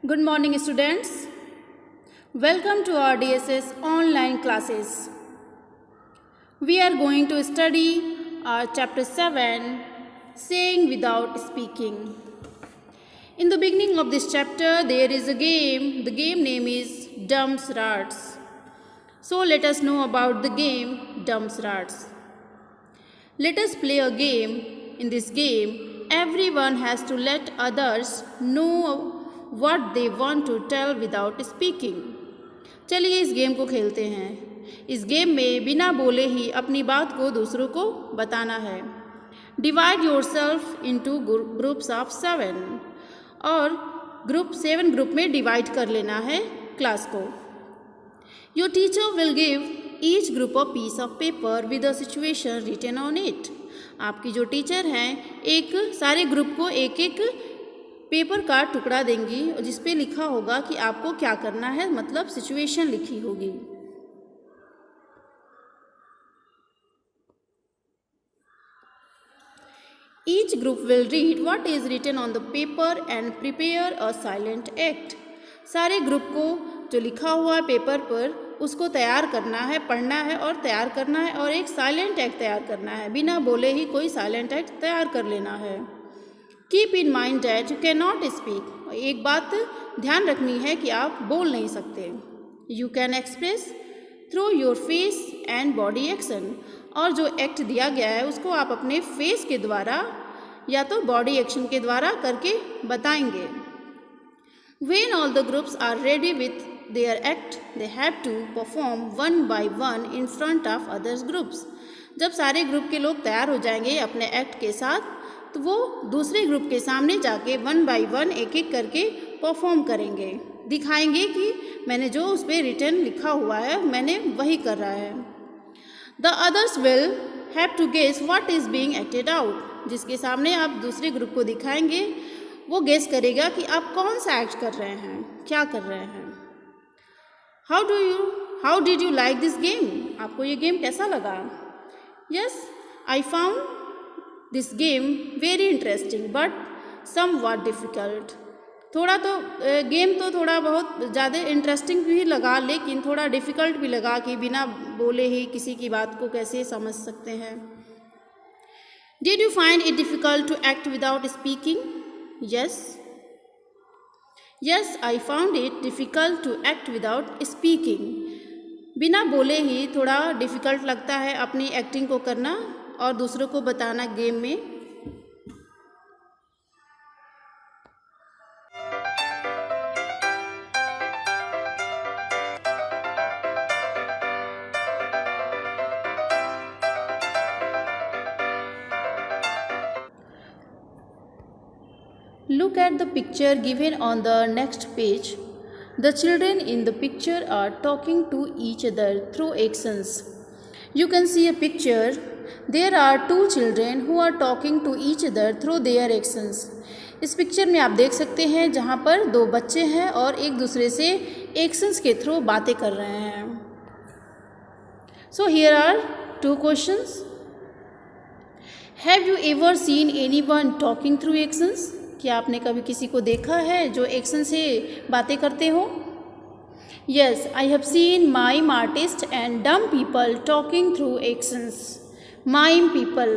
Good morning, students. Welcome to our DSS online classes. We are going to study our chapter 7, Saying Without Speaking. In the beginning of this chapter, there is a game. The game name is Dumps Rats. So let us know about the game Dumps Rats. Let us play a game. In this game, everyone has to let others know what they want to tell without speaking. चलिए इस game को खेलते हैं। इस game में बिना बोले ही अपनी बात को दूसरों को बताना है। Divide yourself into groups of 7 और ग्रुप 7 ग्रुप में डिवाइड कर लेना है क्लास को। Your teacher will give each group a piece of paper with a situation written on it. आपकी जो टीचर हैं एक सारे ग्रुप को एक एक पेपर का टुकड़ा देंगी और जिस पे लिखा होगा कि आपको क्या करना है, मतलब सिचुएशन लिखी होगी। Each group will read what is written on the paper and prepare a silent act. सारे ग्रुप को जो लिखा हुआ है पेपर पर उसको तैयार करना है, पढ़ना है और तैयार करना है और एक साइलेंट एक्ट तैयार करना है। बिना बोले ही कोई साइलेंट एक्ट तैयार कर लेना है। Keep in mind that you can not speak. एक बात ध्यान रखनी है कि आप बोल नहीं सकते। You can express through your face and body action. और जो एक्ट दिया गया है उसको आप अपने फेस के द्वारा या तो बॉडी एक्शन के द्वारा करके बताएंगे। When all the groups are ready with their act, they have to perform one by one in front of others groups. जब सारे ग्रुप के लोग तैयार हो जाएंगे अपने एक्ट के साथ तो वो दूसरे ग्रुप के सामने जाके 1 by 1 एक एक करके परफॉर्म करेंगे, दिखाएंगे कि मैंने जो उस पर रिटर्न लिखा हुआ है मैंने वही कर रहा है। The others will have to guess what is being acted out. जिसके सामने आप दूसरे ग्रुप को दिखाएंगे वो गेस करेगा कि आप कौन सा एक्ट कर रहे हैं, क्या कर रहे हैं। How did you like this game? आपको ये गेम कैसा लगा? Yes, I found this game very interesting but somewhat difficult. थोड़ा तो गेम तो थोड़ा बहुत ज़्यादा इंटरेस्टिंग भी लगा लेकिन थोड़ा डिफ़िकल्ट भी लगा कि बिना बोले ही किसी की बात को कैसे समझ सकते हैं। Did you find it difficult to act without speaking? Yes, I found it difficult to act without speaking. बिना बोले ही थोड़ा डिफ़िकल्ट लगता है अपनी एक्टिंग को करना और दूसरों को बताना गेम में। Look at the picture given on the next page. The children in the picture are talking to each other through actions. You can see a picture. There are 2 children who are talking to each other through their actions. इस picture में आप देख सकते हैं जहाँ पर 2 बच्चे हैं और एक दूसरे से एक्शंस के थ्रू बातें कर रहे हैं। So here are 2 questions. Have you ever seen anyone talking through actions? क्या आपने कभी किसी को देखा है जो एक्शन से बातें करते हो? Yes, I have seen mime artists and dumb people talking through actions. Mime people.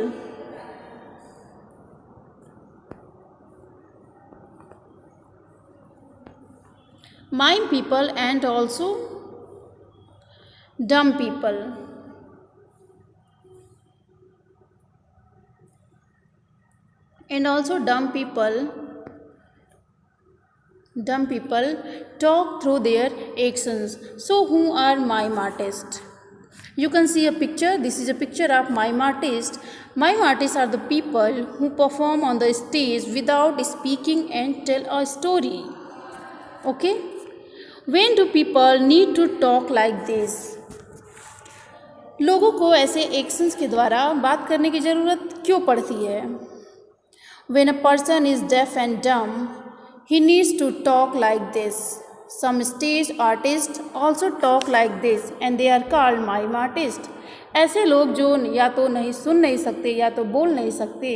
Mime people and also dumb people. And also dumb people talk through their actions. So who are mime artists? You can see a picture. This is a picture of mime artists. Mime artists are the people who perform on the stage without speaking and tell a story. Okay? When do people need to talk like this? लोगों को ऐसे actions के द्वारा बात करने की ज़रूरत क्यों पड़ती है? When a person is deaf and dumb, he needs to talk like this. Some stage artists also talk like this and they are called mime artists. ऐसे लोग जो या तो नहीं सुन नहीं सकते या तो बोल नहीं सकते,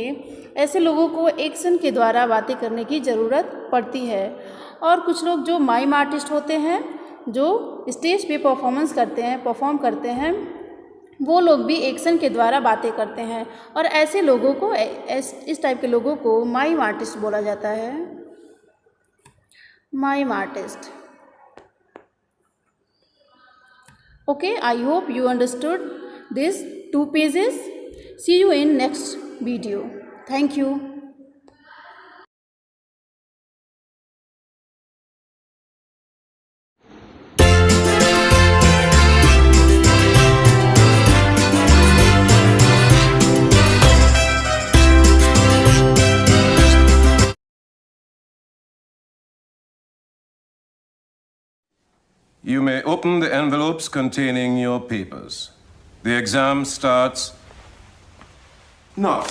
ऐसे लोगों को एक्शन के द्वारा बातें करने की ज़रूरत पड़ती है और कुछ लोग जो माइम आर्टिस्ट होते हैं, जो स्टेज पे परफॉर्म करते हैं, वो लोग भी एक्शन के द्वारा बातें करते हैं और ऐसे लोगों को, इस टाइप के लोगों को माइम आर्टिस्ट बोला जाता है। Mime artist. Okay, I hope you understood these 2 pages. See you in next video. Thank you. You may open the envelopes containing your papers. The exam starts now.